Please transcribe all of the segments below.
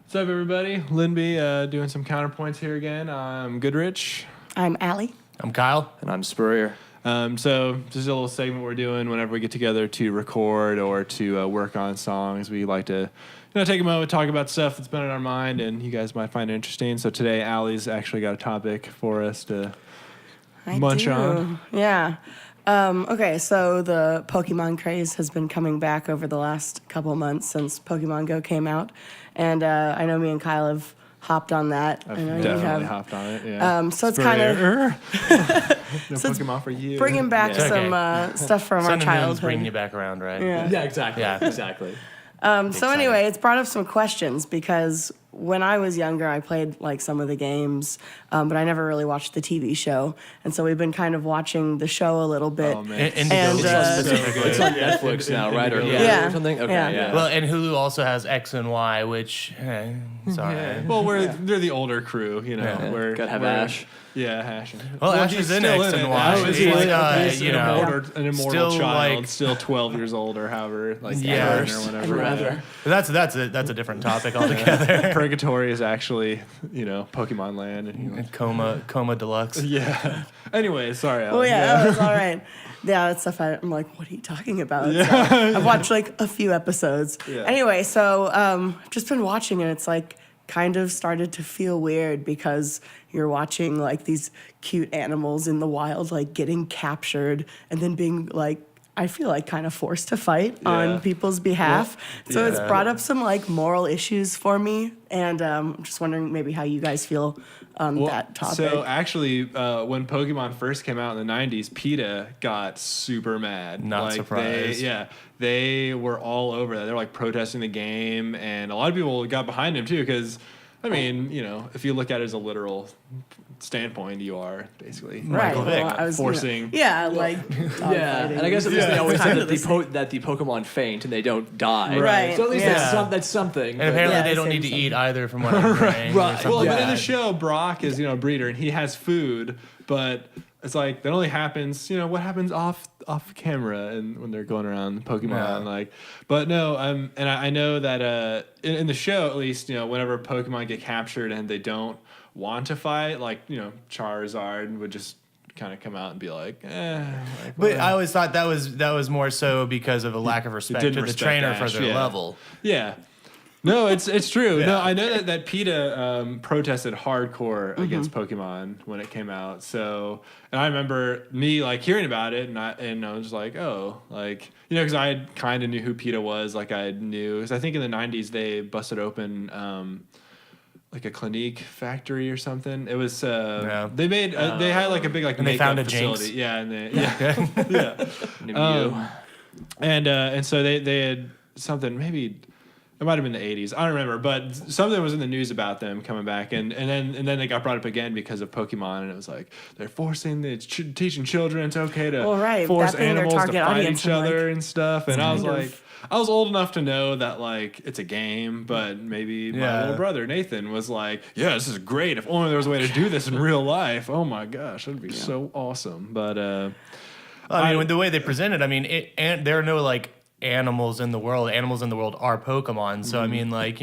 What's up, everybody? Lindby doing some counterpoints here again. I'm Goodrich. I'm Allie. I'm Kyle. And I'm Spurrier. So this is a little segment we're doing whenever we get together to record or to work on songs. We like to take a moment, talk about stuff that's been on our mind, and you guys might find it interesting. So today, Allie's actually got a topic for us to munch on. Yeah. Okay, so the Pokemon craze has been coming back over the last couple months since Pokemon GO came out. And I know me and Kyle have hopped on that. I've I know definitely hopped on it, yeah. So it's kind of no so Pokemon for you. bringing back some stuff from our childhood. Bringing you back around, right? Yeah, exactly. Yeah, exactly. So anyway, it's brought up some questions because when I was younger, I played like some of the games, but I never really watched the TV show. And so we've been kind of watching the show a little bit. Oh, man. And It's on Netflix now, right? Or Yeah. or something? Okay, Yeah. yeah. Well, and Hulu also has X and Y, which, sorry. Well, they're the older crew, Yeah. We're, Gotta have we're- Ash. Yeah, Ash. Well, Ash he's is in still X and it. Y. Ash is He's, like, an immortal still child, like- still 12 years old or however, like Yeah. 10 or whatever. Rather. But that's a different topic altogether. Purgatory is actually, Pokemon Land. And Coma Deluxe. yeah. Anyway, sorry. well, Alex. yeah, that was all right. Yeah, that stuff I'm like, what are you talking about? So I've watched like a few episodes. Yeah. Anyway, so I've just been watching and it's like kind of started to feel weird because you're watching like these cute animals in the wild like getting captured and then being like I feel like kind of forced to fight on people's behalf. So it's brought up some like moral issues for me and I'm just wondering maybe how you guys feel on that topic. So actually, when Pokemon first came out in the 90s, PETA got super mad. Not surprised. They were all over that. They're like protesting the game, and a lot of people got behind him too because, I mean, if you look at it as a literal standpoint, you are basically Michael Vick. I was forcing. like Yeah, and I guess at least they always say that the Pokemon faint and they don't die. Right. So at least Yeah. that's something. And but- apparently Yeah, they don't same need to thing. eat either from what I'm hearing. or Right. something. Well, but in Yeah. the show, Brock is a breeder and he has food, but it's like that only happens. What happens off camera and when they're going around Pokemon, Yeah. But no, and I know that in the show at least, whenever Pokemon get captured and they don't want to fight, like Charizard would just kind of come out and be like, But whatever. I always thought that was more so because of a lack of respect to didn't the respect trainer Ash, for their yeah. level. Yeah. No, it's true. Yeah. No, I know that PETA protested hardcore against Pokemon when it came out. So, and I remember me like hearing about it, and I was just like, oh, like because I kind of knew who PETA was. Like I knew because I think in the '90s they busted open like a Clinique factory or something. It was they made they had like a big like And they makeup found a facility. Jinx. Yeah, and and so they had something maybe. It might have been the 80s. I don't remember, but something was in the news about them coming back, and then they got brought up again because of Pokemon, and it was like they're teaching children it's okay to force that being their animals to target fight audience, each other and stuff. And I was kind of- like, I was old enough to know that like it's a game, but maybe my little brother Nathan was like, yeah, this is great. If only there was a way to do this in real life. Oh my gosh, that'd be so awesome. But I mean, the way they present it, I mean, and there are no like animals in the world. Animals in the world are Pokemon. So I mean, like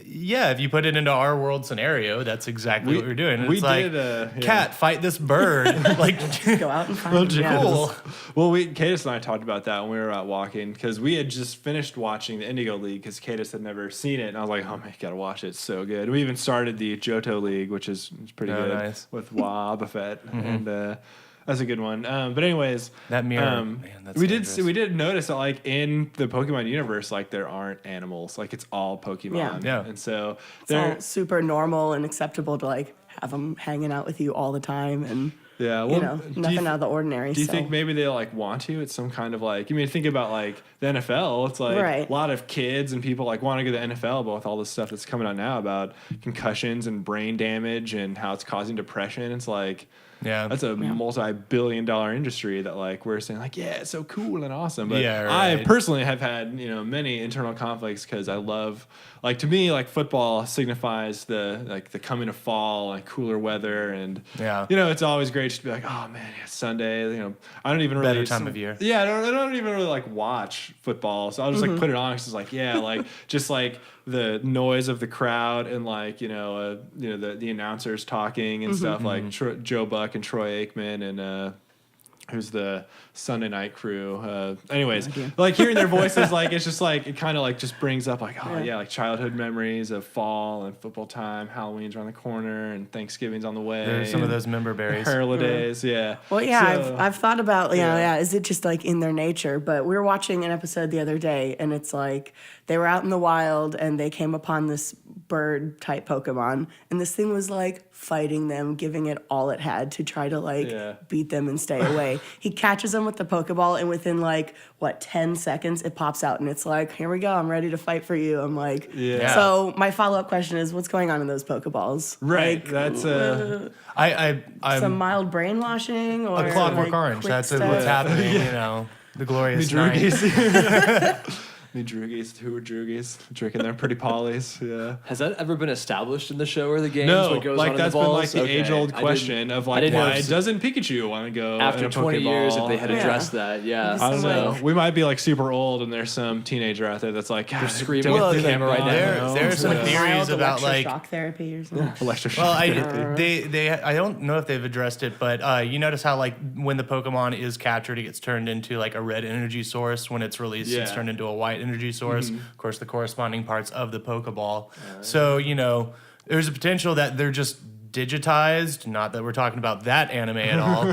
yeah, if you put it into our world scenario, that's exactly what we're doing. And we it's like, did, cat, fight this bird. like, go out and find them. cool. Well, Cadis and I talked about that when we were out walking because we had just finished watching the Indigo League because Cadis had never seen it, and I was like, "Oh man, you gotta watch it! It's so good." And we even started the Johto League, which is pretty good Nice. with Wobbuffet, and that's a good one. But anyways, That mirror, man, that's we dangerous. did notice that like in the Pokemon universe, like there aren't animals, like it's all Pokemon, Yeah. and so It's all super normal and acceptable to like have them hanging out with you all the time and yeah, well, nothing out of the ordinary. Do you so. think maybe they like want to? It's some kind of like, think about like the NFL. It's like Right. a lot of kids and people like want to go to the NFL, but with all this stuff that's coming out now about concussions and brain damage and how it's causing depression, it's like, Yeah. that's a multi-billion-dollar industry that like we're saying like, yeah, it's so cool and awesome. But Yeah, I right. personally have had many internal conflicts because I love, like, to me, like, football signifies the coming of fall and cooler weather, and it's always great just to be like, oh man, it's Sunday. I don't even really Better time of year. Yeah, I don't even really like watch football, so I'll just like put it on because it's like, yeah, like just like the noise of the crowd and like the announcers talking and stuff, like Joe Buck and Troy Aikman and who's the Sunday night crew. Anyways, like hearing their voices, like it's just like it kind of like just brings up like, oh yeah, like childhood memories of fall and football time. Halloween's around the corner and Thanksgiving's on the way. There's some of those member berries. Holidays, yeah. Well, yeah, I've thought about, is it just like in their nature? But we were watching an episode the other day, and it's like they were out in the wild and they came upon this bird type Pokemon, and this thing was like fighting them, giving it all it had to try to like beat them and stay away. He catches them with the Pokeball, and within 10 seconds it pops out and it's like, here we go, I'm ready to fight for you. I'm like, so my follow-up question is, what's going on in those Pokeballs? Right, like, that's I'm some mild brainwashing or a Clockwork Orange. quick That's stuff? what's happening. The glorious night. Me droogies, who are droogies, drinking their pretty polys. Yeah. Has that ever been established in the show or the games? No, what goes like on in that's the been balls? like the age-old question of like, why doesn't Pikachu want to go after in a 20 Pokeball? years if they had addressed that? Yeah, I don't know. We might be like super old, and there's some teenager out there that's like, they're screaming don't at the do that camera right now. There are some theories about like shock therapy or something. electroshock. Well, they I don't know if they've addressed it, but you notice how like when the Pokemon is captured, it gets turned into like a red energy source. When it's released, it's turned into a white energy source. Of course, the corresponding parts of the Pokeball. So there's a potential that they're just digitized. Not that we're talking about that anime at all.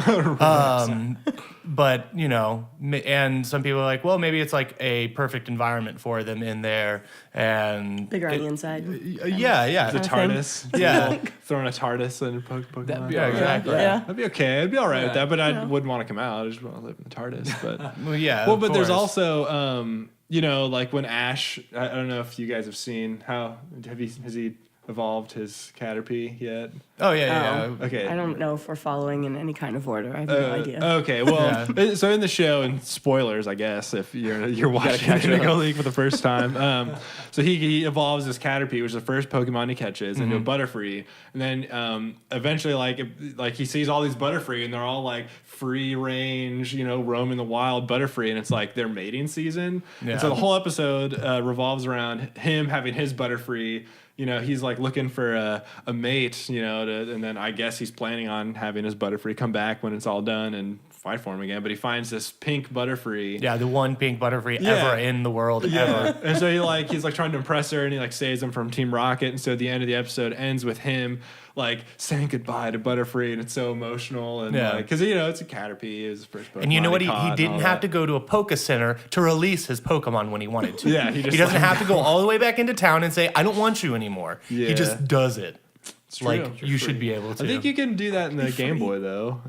But and some people are like, well, maybe it's like a perfect environment for them in there, and bigger on the inside. Yeah. The TARDIS. Yeah. Throwing a TARDIS in Pokemon. Exactly. Yeah. That'd be okay. I'd be all right with that, but I wouldn't want to come out. I just want to live in the TARDIS. But Well, but there's also like when Ash, I don't know if you guys have seen has he evolved his Caterpie yet? Oh yeah. Okay. I don't know if we're following in any kind of order. I have no idea. Okay, well, so in the show, and spoilers, I guess, if you're watching Go League for the first time, so he evolves his Caterpie, which is the first Pokemon he catches, into a Butterfree, and then eventually, like he sees all these Butterfree, and they're all like free range, roaming the wild Butterfree, and it's like their mating season, and so the whole episode revolves around him having his Butterfree. He's like looking for a mate, and then I guess he's planning on having his Butterfree come back when it's all done and fight for him again. But he finds this pink Butterfree. Yeah, the one pink Butterfree ever in the world ever. And so he's like trying to impress her, and he like saves him from Team Rocket. And so the end of the episode ends with him like saying goodbye to Butterfree, and it's so emotional, and because it's a Caterpie, it was his first Pokemon. And you know what? He didn't have to go to a Poke Center to release his Pokemon when he wanted to. He doesn't have to go all the way back into town and say, "I don't want you anymore." Yeah. He just does it. It's true. Like you should be able to. I think you can do that in the Game Boy though.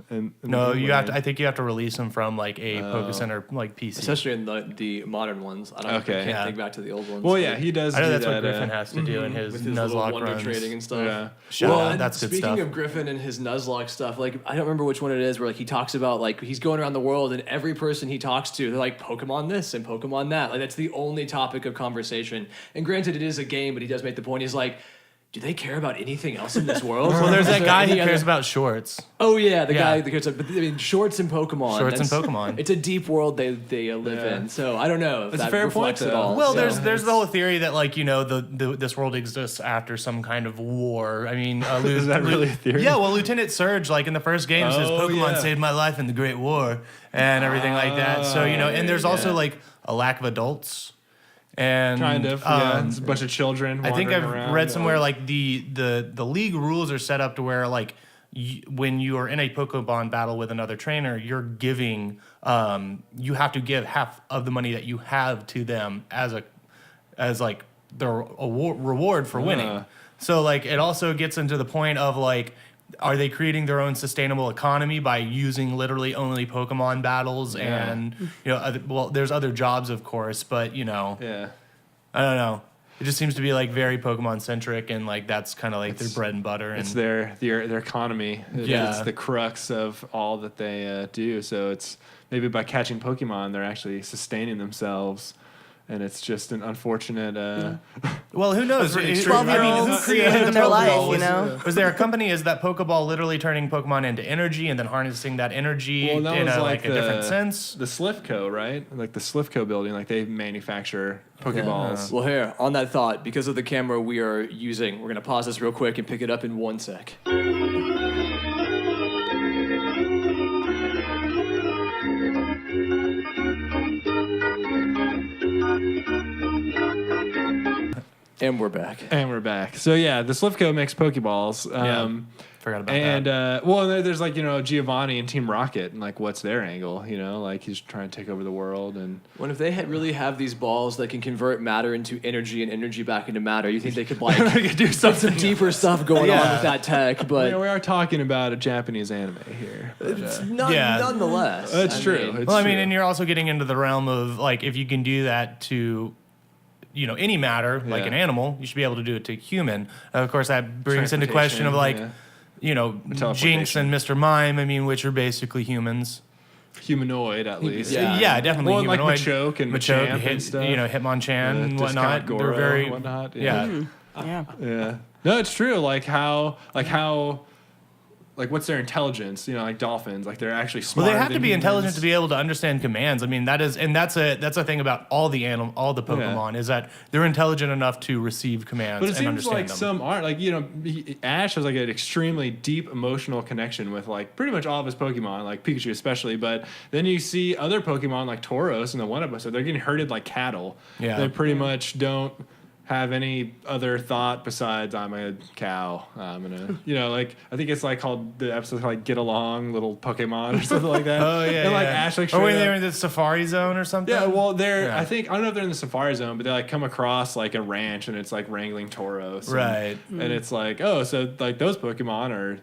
No, you have to. I think you have to release them from like a Poke Center like PC, especially in the modern ones. I can't think back to the old ones. Well, yeah, he does. I know do that's what Griffin has to do in his with his Nuzlocke wonder runs. trading and stuff. Yeah. Shout out, that's good stuff. Speaking of Griffin and his Nuzlocke stuff, like I don't remember which one it is, where like he talks about like he's going around the world and every person he talks to, they're like Pokemon this and Pokemon that. Like that's the only topic of conversation. And granted, it is a game, but he does make the point. He's like, do they care about anything else in this world? Well, there's that guy who any cares other- about shorts. Oh yeah, the guy that cares about. But I mean, shorts and Pokemon. Shorts and Pokemon. It's a deep world they live in. So I don't know if That's a that fair reflects point, at though. all. Well, So- there's the whole theory that like this world exists after some kind of war. I mean, Is that really a theory? Yeah, well, Lieutenant Surge, like in the first game, says Oh, Pokemon yeah. saved my life in the Great War and everything like that. So and there's also like a lack of adults. And Kind of, it's a bunch of children. I think wandering I've around, read somewhere like the league rules are set up to where like when you are in a Pokemon battle with another trainer, you're giving you have to give half of the money that you have to them as like the reward for winning. So like it also gets into the point of like, are they creating their own sustainable economy by using literally only Pokemon battles? And there's other jobs, of course, but Yeah. I don't know. It just seems to be like very Pokemon centric, and like that's kind of like their bread and butter. And It's their economy. Yeah. It's the crux of all that they do. So it's maybe by catching Pokemon, they're actually sustaining themselves. And it's just an unfortunate. Well, who knows? That's really Who- true. I mean, who created the their life, Pokeball? you know? Was there a company? Is that Pokeball literally turning Pokemon into energy and then harnessing that energy Well, that in was a, like a different sense? The Slivco, right? Like the Slivco building, like they manufacture Pokeballs. Well, here, on that thought, because of the camera we are using, we're going to pause this real quick and pick it up in 1 sec. And we're back. And we're back. So yeah, the Slivco makes Pokeballs. Forgot about And that. well, there's like Giovanni and Team Rocket, and like what's their angle? Like he's trying to take over the world, and What if they really have these balls that can convert matter into energy and energy back into matter? You think they could like they could do something some deeper stuff going on with that tech? But we are talking about a Japanese anime here. But, nonetheless, it's true. It's Well, I true. mean, and you're also getting into the realm of like if you can do that to, any matter like Yeah. an animal, you should be able to do it to human. Of course, that brings into question of like, Jinx Teleportation. and Mr. Mime. I mean, which are basically humans. humanoid at least. Yeah. Definitely Well, and, like, humanoid. Machoke and Machamp and stuff. Hitmonchan and whatnot. Discount They're Goro very and whatnot. yeah. Yeah. Yeah. No, it's true. Like how what's their intelligence? Like dolphins. Like they're actually Well, smarter they have to than be intelligent humans. to be able to understand commands. I mean, that's a thing about all the Pokemon is that they're intelligent enough to receive commands But it and seems understand like them. some aren't. Like, Ash has like an extremely deep emotional connection with like pretty much all of his Pokemon, like Pikachu especially. But then you see other Pokemon like Tauros in the one episode, they're getting herded like cattle. Yeah. They pretty much don't have any other thought besides I'm a cow. I'm gonna, I think it's like called the episode like Get Along, Little Pokemon or something like that. Oh yeah, And like yeah. Ash like or when straight they up- were in the Safari Zone or something. yeah, well, Yeah. I don't know if they're in the Safari Zone, but they like come across like a ranch and it's like wrangling Tauros. Right. And it's like, oh, so like those Pokemon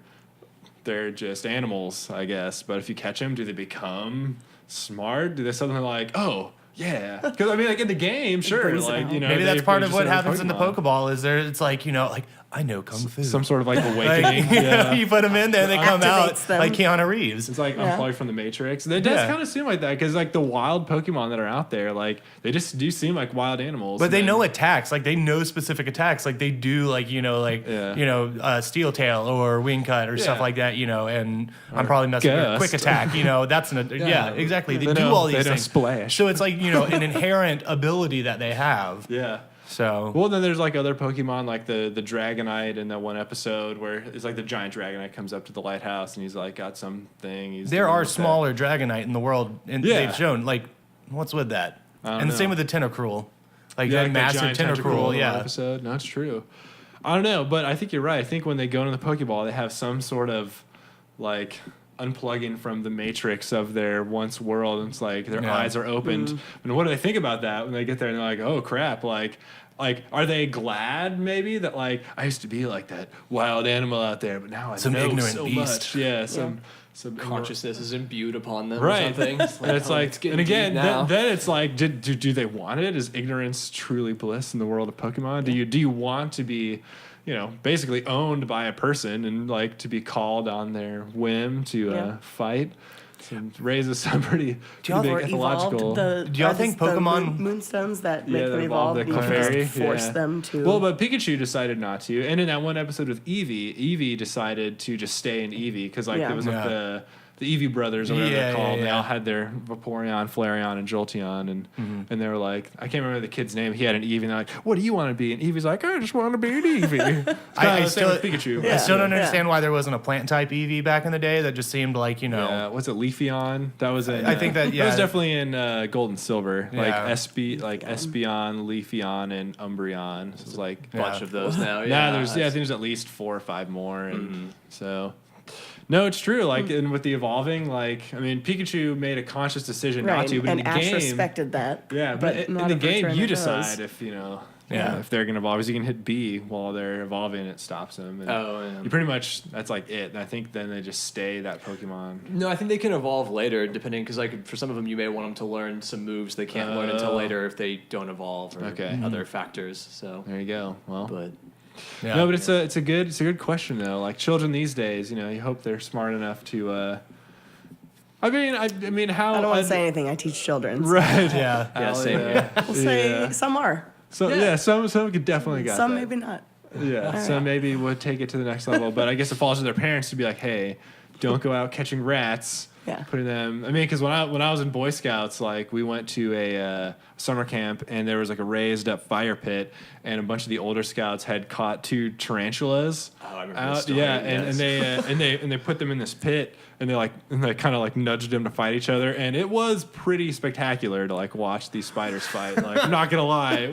they're just animals, I guess. But if you catch them, do they become smart? Do they suddenly like, oh, yeah? Because I mean, like in the game, sure, brings it like out. Maybe that's part of what happens in the Pokeball. Is there? It's like like I know kung fu. Some sort of like Like, awakening. Yeah. you put them in there, they come out Activates them. like Keanu Reeves. It's like Yeah. unplugged from the Matrix. It does Yeah. kind of seem like that because like the wild Pokemon that are out there, like they just do seem like wild animals. But And they then- know attacks, like they know specific attacks, like they do, like Steel Tail or Wing Cut or stuff Yeah. like that, And I'm probably messing with Quick Gust. Attack, That's exactly. They, They do know- all these they know things. Splash. So it's like an inherent ability that they have. Yeah. So Well, then there's like other Pokemon, like the Dragonite in that one episode where it's like the giant Dragonite comes up to the lighthouse and he's like got something. there are smaller Dragonite in the world, and Yeah. they've shown like what's with that, don't and the same know. with the Tentacruel, like Yeah, that like massive giant Tentacruel, in one yeah. episode. No, it's true. I don't know, but I think you're right. I think when they go into the Pokeball, they have some sort of like unplugging from the matrix of their once world. And it's like their Yeah. eyes are opened. And what do they think about that when they get there and they're like, oh crap, like are they glad maybe that like I used to be like that wild animal out there, but now I Some know ignorant so beast. much. Yeah, some consciousness is imbued upon them right. or something. And it's like, getting and again, deep now. then it's like, do they want it? Is ignorance truly bliss in the world of Pokemon? Do you want to be, basically owned by a person and like to be called on their whim to fight? So it raises some pretty Do y'all big ever ethological. evolved Do y'all think Pokemon- moonstones that make Yeah, them they evolve? evolved the You Clefairy, just force yeah. them to. Well, but Pikachu decided not to, and in that one episode with Eevee decided to just stay in Eevee because like Yeah. there was like Yeah. the Eevee brothers or whatever Yeah, they're called. yeah, They all yeah. had their Vaporeon, Flareon, and Jolteon, and they were like, I can't remember the kid's name. He had an Eevee, and they're like, what do you want to be? And Eevee's like, I just want to be an Eevee. I Same still with Pikachu. I still don't Yeah. understand why there wasn't a plant type Eevee back in the day. That just seemed like What's it, Leafeon? That was in. I think that, that yeah. was definitely in Gold and Silver. Like Yeah. Espeon, Leafeon, and Umbreon. So it's like Yeah. bunch of those now. Yeah, I think there's at least 4 or 5 more, and so. No, it's true. Like, and with the evolving, like, I mean, Pikachu made a conscious decision not right, to, but and in the Ash game, respected that. yeah, but in not the of game, return you it does. decide if Yeah. If they're going to evolve, because you can hit B while they're evolving, it stops them. And you pretty much, that's like it. And I think then they just stay that Pokemon. No, I think they can evolve later, depending, because like for some of them, you may want them to learn some moves they can't learn until later if they don't evolve or other factors. So there you go. Well, but Yeah. no, but it's a good question though. Like children these days, you hope they're smart enough to. I mean, how? I don't want to say anything. I teach children. So Right. Yeah. same here. we'll say some are. So some could definitely got Some that. maybe not. Yeah, so maybe we'll take it to the next level. But I guess it falls to their parents to be like, hey, don't go out catching rats. Yeah. Putting them. I mean, because when I was in Boy Scouts, like we went to a summer camp and there was like a raised up fire pit, and a bunch of the older scouts had caught 2 tarantulas. Oh, I remember this story, Yeah, yes. and they put them in this pit, and they kind of like nudged them to fight each other, and it was pretty spectacular to like watch these spiders fight. Like I'm not gonna lie, it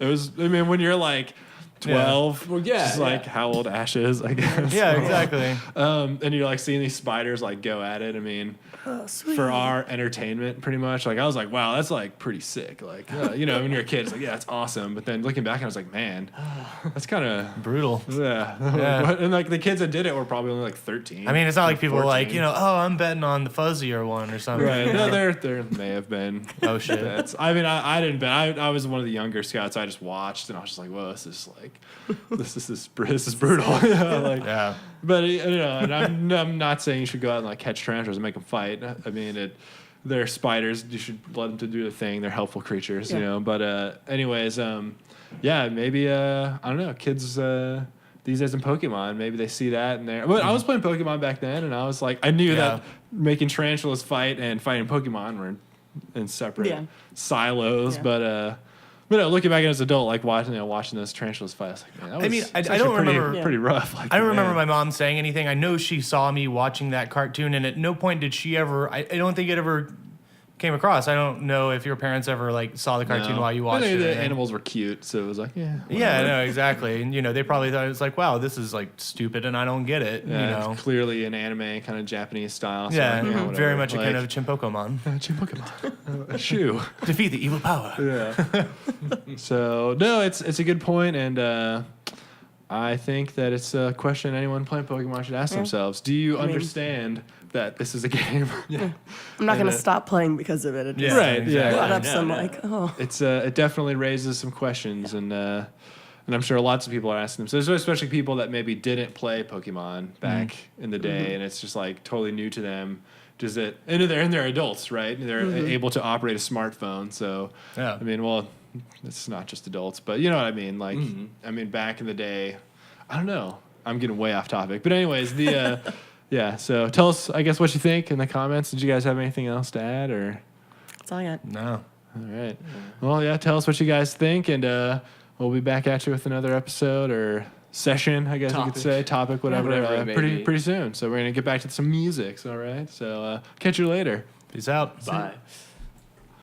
was. I mean, when you're like 12, Well, yeah, just like how old Ash is, I guess. Yeah, exactly. And you're like seeing these spiders like go at it. I mean, Sweet. for our entertainment, pretty much. Like I was like, wow, that's like pretty sick. Like when you're a kid, it's like, yeah, that's awesome. But then looking back, I was like, man, that's kind of Brutal. yeah. Yeah. And like the kids that did it were probably only like 13. I mean, it's not like people are like, 14. I'm betting on the fuzzier one or something. Right. No, there may have been. Oh, shit. Bets. I mean, I didn't bet. I was one of the younger scouts. I just watched, and I was just like, whoa, this is brutal. Like, Yeah. but and I'm not saying you should go out and like catch tarantulas and make them fight. I mean, they're spiders. You should let them to do the thing. They're helpful creatures, But anyways, yeah, maybe I don't know. Kids these days in Pokemon, maybe they see that and they're. But I was playing Pokemon back then, and I was like, I knew that making tarantulas fight and fighting Pokemon were in separate silos, Yeah. But no, looking back as an adult, like watching those tarantulas fight, I was like, man, that was, I mean, I it's don't actually remember- pretty rough. Like, I don't remember man. my mom saying anything. I know she saw me watching that cartoon, and at no point did she ever. I don't think it ever came across. I don't know if your parents ever like saw the cartoon while you watched I think it. the or anything. animals were cute, so it was like, yeah. Yeah, no, exactly. And they probably thought it was like, wow, this is like stupid, and I don't get it. Yeah, it's clearly an anime kind of Japanese style. So Yeah, like, whatever. very much akin like, to Chimpokemon. Pokemon. A shoe. Defeat the evil power. Yeah. So no, it's a good point, and I think that it's a question anyone playing Pokemon should ask themselves. Do you understand that this is a game? I'm not going to stop playing because of it. It just Right. Yeah. brought up No, some no. It definitely raises some questions, and I'm sure lots of people are asking themselves, especially people that maybe didn't play Pokemon back in the day, and it's just like totally new to them. Does it? And they're adults, right? They're able to operate a smartphone, so Yeah. I mean, well, it's not just adults, but you know what I mean. Like, I mean, back in the day, I don't know. I'm getting way off topic, but anyways, yeah. So tell us, I guess, what you think in the comments. Did you guys have anything else to add, or? That's all I got. No. All right. Well, yeah. Tell us what you guys think, and we'll be back at you with another episode or session, I guess you could say, topic, whatever, Whatever it may be. pretty soon. So we're gonna get back to some music. All right. So catch you later. Peace out. Bye.